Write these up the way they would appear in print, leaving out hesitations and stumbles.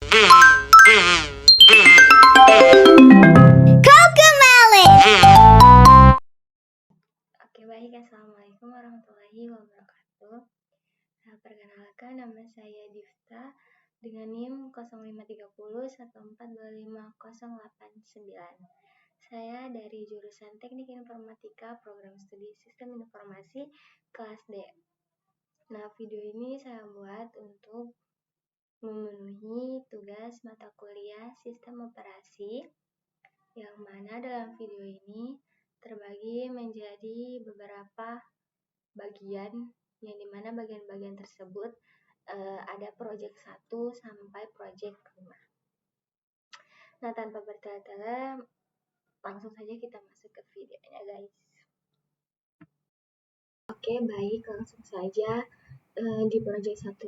Oke, baik. Assalamualaikum warahmatullahi wabarakatuh. Perkenalkan, nama saya Difta dengan NIM 053014250889. Saya dari jurusan Teknik Informatika Program Studi Sistem Informasi kelas D. Nah, video ini saya buat untuk memenuhi tugas mata kuliah Sistem Operasi, yang mana dalam video ini terbagi menjadi beberapa bagian, yang dimana bagian-bagian tersebut ada project 1 sampai project 5. Nah, tanpa bertele-tele, langsung saja kita masuk ke videonya, guys. Oke, baik, langsung saja. Di project 1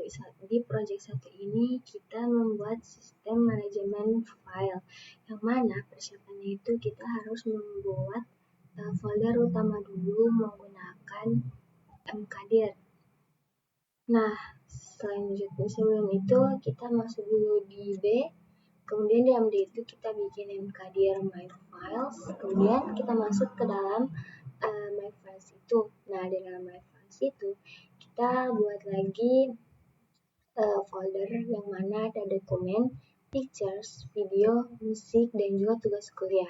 ini kita membuat sistem manajemen file, yang mana persiapannya itu kita harus membuat folder utama dulu menggunakan mkdir. Nah, sebelum itu kita masuk dulu di B, kemudian di MD itu kita bikin mkdir my files, kemudian kita masuk ke dalam my files itu. Nah, di dalam my files itu kita buat lagi folder yang mana ada dokumen, pictures, video, musik, dan juga tugas kuliah.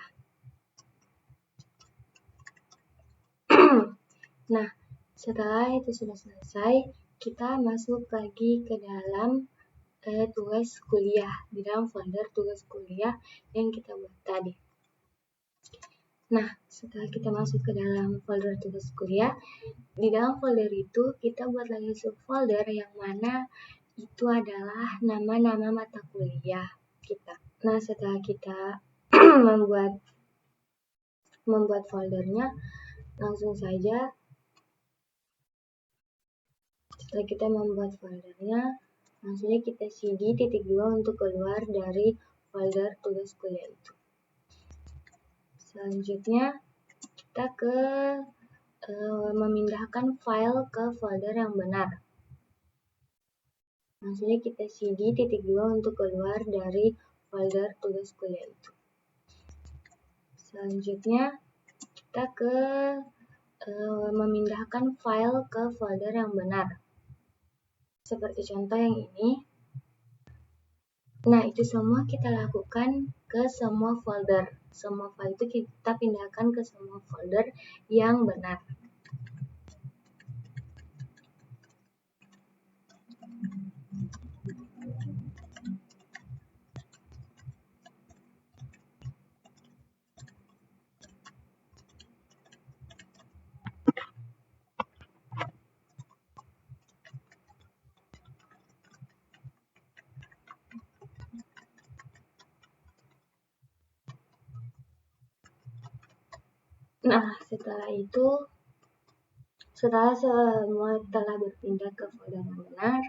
Nah, setelah itu sudah selesai, kita masuk lagi ke dalam tugas kuliah, di dalam folder tugas kuliah yang kita buat tadi. Nah, setelah kita masuk ke dalam folder tugas kuliah, di dalam folder itu kita buat lagi subfolder yang mana itu adalah nama-nama mata kuliah kita. Nah, setelah kita membuat foldernya, langsung saja setelah kita membuat foldernya, langsungnya kita cd _2 untuk keluar dari folder tugas kuliah itu. Selanjutnya kita ke memindahkan file ke folder yang benar. Langsungnya kita cd _2 untuk keluar dari folder tugas kuliah itu. Selanjutnya kita ke memindahkan file ke folder yang benar. Seperti contoh yang ini. Nah, itu semua kita lakukan ke semua folder. Semua file itu kita pindahkan ke semua folder yang benar. Nah, setelah semua telah berpindah ke folder yang benar,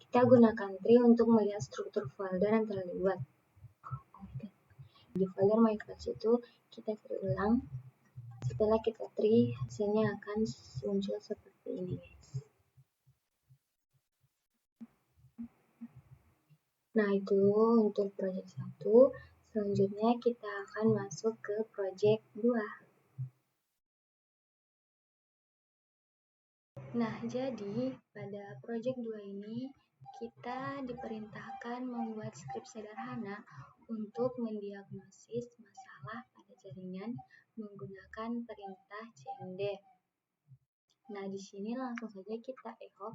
kita gunakan tree untuk melihat struktur folder yang telah dibuat. Di folder my files itu kita tree ulang. Setelah kita tree, hasilnya akan muncul seperti ini. Nah, itu untuk project 1. Selanjutnya kita akan masuk ke project 2. Nah, jadi pada project 2 ini kita diperintahkan membuat skrip sederhana untuk mendiagnosis masalah pada jaringan menggunakan perintah cmd. Nah, di sini langsung saja kita echo.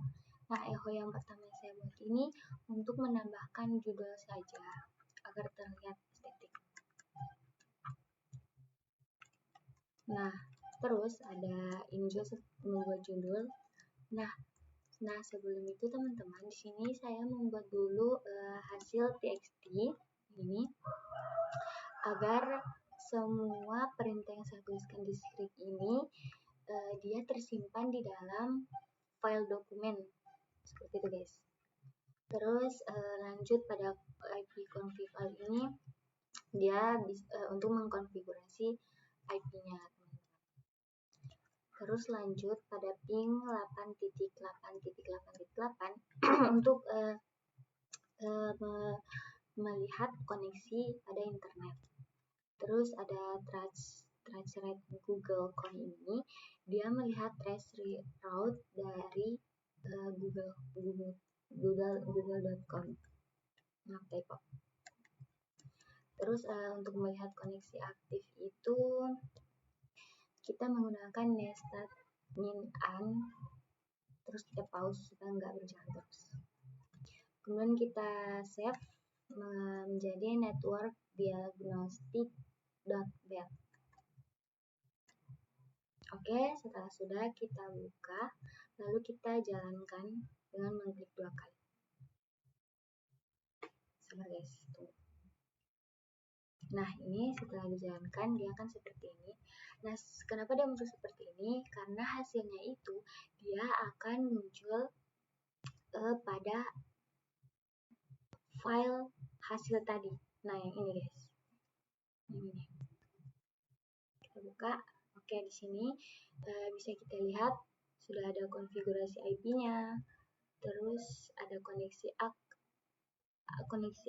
Nah, echo yang pertama saya buat ini untuk menambahkan judul saja agar terlihat estetik. Nah, terus ada injust membuat judul. Nah, sebelum itu teman-teman, di sini saya membuat dulu hasil txt ini agar semua perintah yang saya tuliskan di script ini dia tersimpan di dalam file dokumen seperti itu, guys. Terus lanjut pada ipconfig ini, dia untuk mengkonfigurasi IP-nya. Terus lanjut pada ping 8.8.8.8 untuk melihat koneksi pada internet. Terus ada trace rate Google Chrome ini, dia melihat trace route dari google.com. Maaf typo. Terus untuk melihat koneksi aktif itu kita menggunakan nested min an, terus kita pause supaya nggak berjalan terus. Kemudian kita save menjadi network diagnostic.bat. Oke, setelah sudah kita buka, lalu kita jalankan dengan mengklik 2 kali. Sabar guys, tunggu. Nah, ini setelah dijalankan dia akan seperti ini. Nah, kenapa dia muncul seperti ini? Karena hasilnya itu dia akan muncul pada file hasil tadi. Nah, yang ini guys. Ini. Kita buka. Oke, di sini bisa kita lihat sudah ada konfigurasi IP-nya. Terus ada koneksi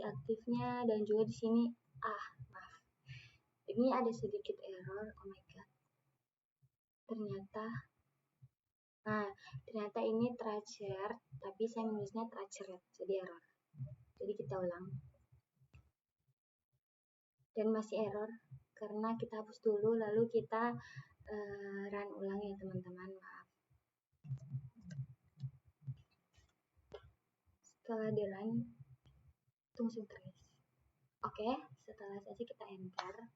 aktifnya, dan juga di sini maaf. Ini ada sedikit error. Oh my god. Ternyata ini tracer, tapi saya menulisnya traceret, jadi error. Jadi kita ulang. Dan masih error karena kita hapus dulu lalu kita run ulang ya teman-teman, maaf. Setelah di run, tunggu sebentar guys. Oke, setelah saja kita enter.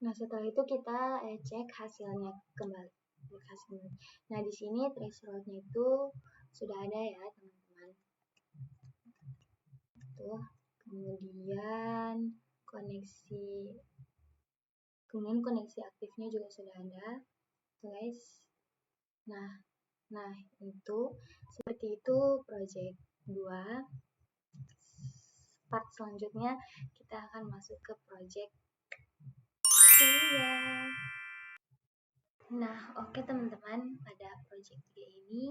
Nah, setelah itu kita cek hasilnya kembali. Nah, di sini thresholdnya itu sudah ada ya teman-teman. Tuh, kemudian koneksi aktifnya juga sudah ada, guys. Nah itu seperti itu project 2. Part selanjutnya kita akan masuk ke project 3. Nah, oke teman-teman, pada project 3 ini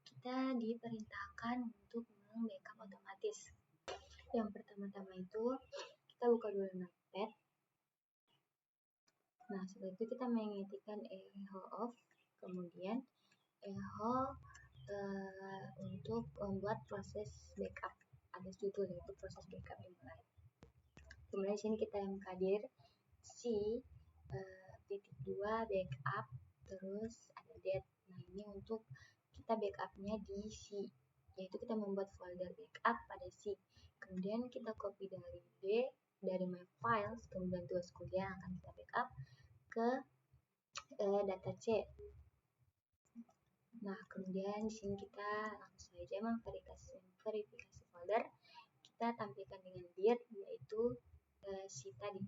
kita diperintahkan untuk backup otomatis. Yang pertama-tama itu kita buka dulu Notepad. Nah, setelah itu kita mengetikkan echo off, kemudian echo untuk membuat proses backup. Ada judul yaitu proses backup dimulai. Kemudian di sini kita mkdir C.2 backup, terus ada date. Nah, ini untuk kita backupnya di C, yaitu kita membuat folder backup pada C. Kemudian kita copy dari D, dari my files, kemudian tugas kuliah akan kita backup ke data C. Nah, kemudian di sini kita langsung saja memverifikasi folder. Kita tampilkan dengan dir, yaitu C tadi.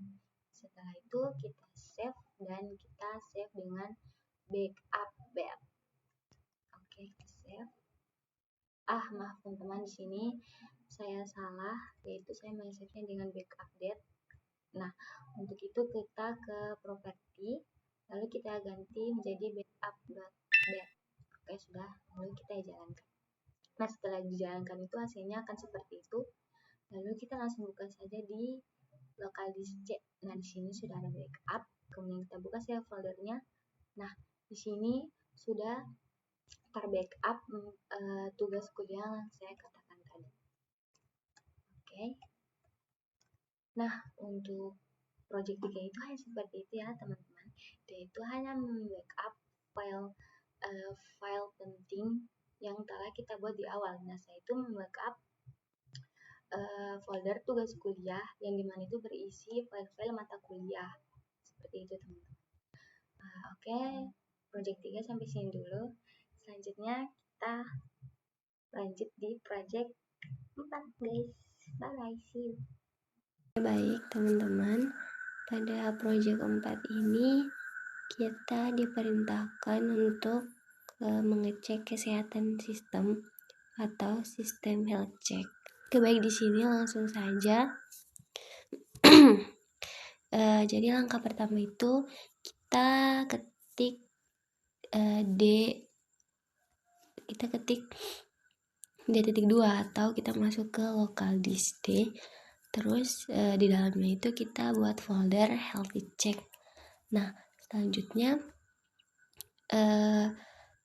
Setelah itu kita save, dan kita save dengan backup bat. Oke, kita save. Maaf teman-teman, di sini saya salah, yaitu saya men-save-nya dengan backup date. Nah, untuk itu kita ke properti, lalu kita ganti menjadi backup.bat. Oke, sudah, lalu kita jalankan. Nah, setelah dijalankan itu hasilnya akan seperti itu. Lalu kita langsung buka saja di local disk C. Nah, di sini sudah ada backup. Kemudian kita buka saja foldernya. Nah, di sini sudah terbackup tugas kuliah yang saya katakan tadi. Oke. Nah, untuk project 3 itu hanya seperti itu ya teman-teman. Dia itu hanya membackup file penting yang telah kita buat di awal. Nah, saya itu membackup folder tugas kuliah yang dimana itu berisi file-file mata kuliah. Seperti itu teman-teman. Oke, project 3 sampai sini dulu. Selanjutnya kita lanjut di project 4 guys. Bye, see you. Baik teman-teman, pada project 4 ini kita diperintahkan untuk mengecek kesehatan sistem atau sistem health check. Oke, baik, di sini langsung saja. Jadi langkah pertama itu kita ketik D, kita ketik D.2 atau kita masuk ke local disk D. Terus di dalamnya itu kita buat folder healthy check. Nah, selanjutnya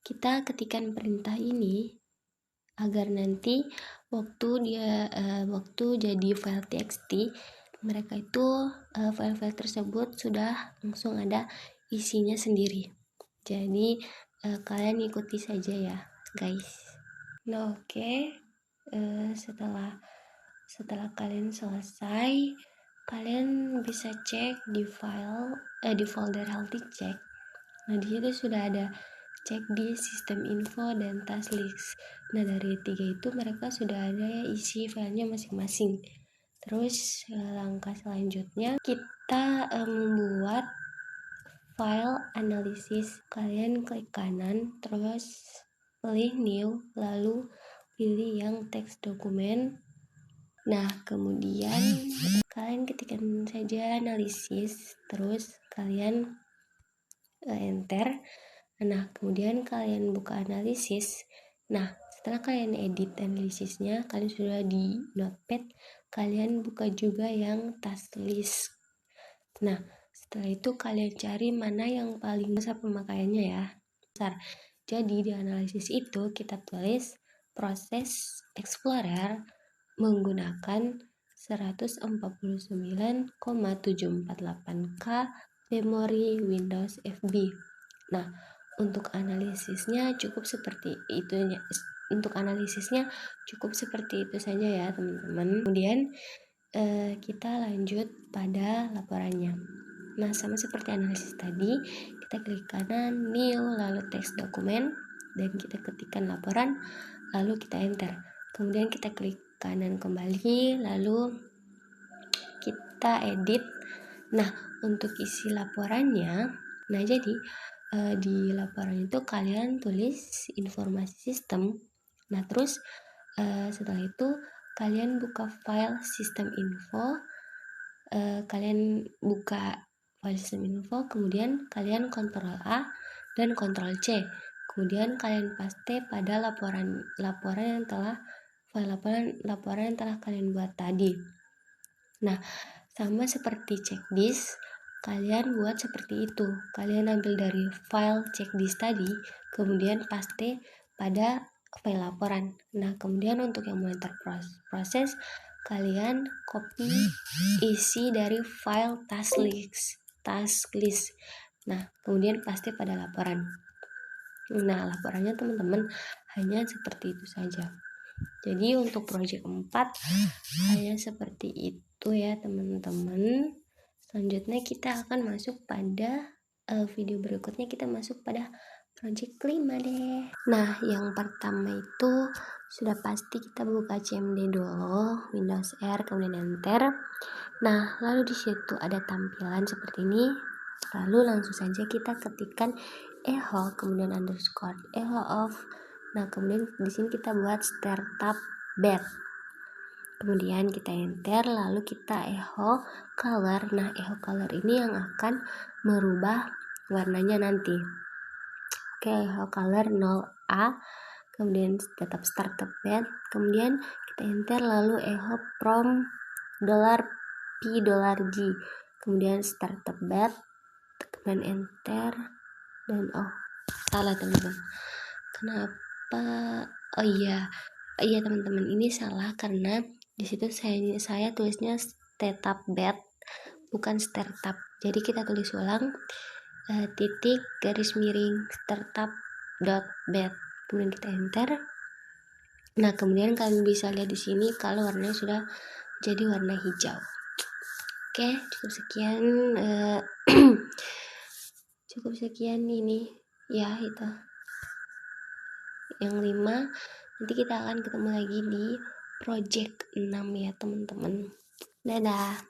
kita ketikkan perintah ini agar nanti waktu jadi file txt, mereka itu file-file tersebut sudah langsung ada isinya sendiri. Jadi kalian ikuti saja ya guys. Nah, oke. Setelah kalian selesai, kalian bisa cek di di folder healthy check. Nah, di situ sudah ada cek di sistem info dan task list. Nah, dari 3 itu mereka sudah ada isi filenya masing-masing. Terus langkah selanjutnya kita membuat file analisis. Kalian klik kanan, terus pilih new, lalu pilih yang teks dokumen. Nah, kemudian kalian ketikkan saja analisis, terus kalian enter. Nah, kemudian kalian buka analisis. Nah, setelah kalian edit analisisnya, kalian sudah di notepad, kalian buka juga yang task list. Nah, setelah itu kalian cari mana yang paling besar pemakaiannya ya. Jadi di analisis itu kita tulis proses Explorer menggunakan 149,748K memori Windows FB. Nah, untuk analisisnya cukup seperti itu saja ya teman-teman. Kemudian kita lanjut pada laporannya. Nah, sama seperti analisis tadi, kita klik kanan, new, lalu teks dokumen, dan kita ketikkan laporan, lalu kita enter. Kemudian kita klik kanan kembali, lalu kita edit. Nah, untuk isi laporannya, nah jadi di laporan itu kalian tulis informasi sistem. Nah, terus setelah itu kalian buka file sistem info, kalian buka file sistem info, kemudian kalian Ctrl A dan Ctrl C, kemudian kalian paste pada laporan yang telah kalian buat tadi. Nah, sama seperti checklist, kalian buat seperti itu. Kalian ambil dari file checklist tadi, kemudian paste pada file laporan. Nah, kemudian untuk yang monitor proses, kalian copy isi dari file task list. Nah, kemudian paste pada laporan. Nah, laporannya teman-teman hanya seperti itu saja. Jadi untuk project 4 hanya seperti itu ya teman-teman. Selanjutnya kita akan masuk pada video berikutnya, kita masuk pada project 5 deh. Nah, yang pertama itu sudah pasti kita buka CMD dulu, Windows R, kemudian enter. Nah, lalu di situ ada tampilan seperti ini. Lalu langsung saja kita ketikkan echo, kemudian underscore echo of. Nah, kemudian di sini kita buat startup bed. Kemudian kita enter, lalu kita echo color. Nah, echo color ini yang akan merubah warnanya nanti. Oke, echo color 0A. Kemudian tetap startup bed. Kemudian kita enter, lalu echo from $P$G. Kemudian startup bed. Kemudian enter. Dan salah teman-teman. Kenapa? Oh iya teman-teman, ini salah karena di situ saya tulisnya startup bed bukan startup. Jadi kita tulis ulang titik garis miring startup.bed. Kemudian kita enter. Nah, kemudian kalian bisa lihat di sini kalau warnanya sudah jadi warna hijau. Oke, cukup sekian cukup sekian ini ya, itu yang 5. Nanti kita akan ketemu lagi di project 6 ya teman-teman. Dadah.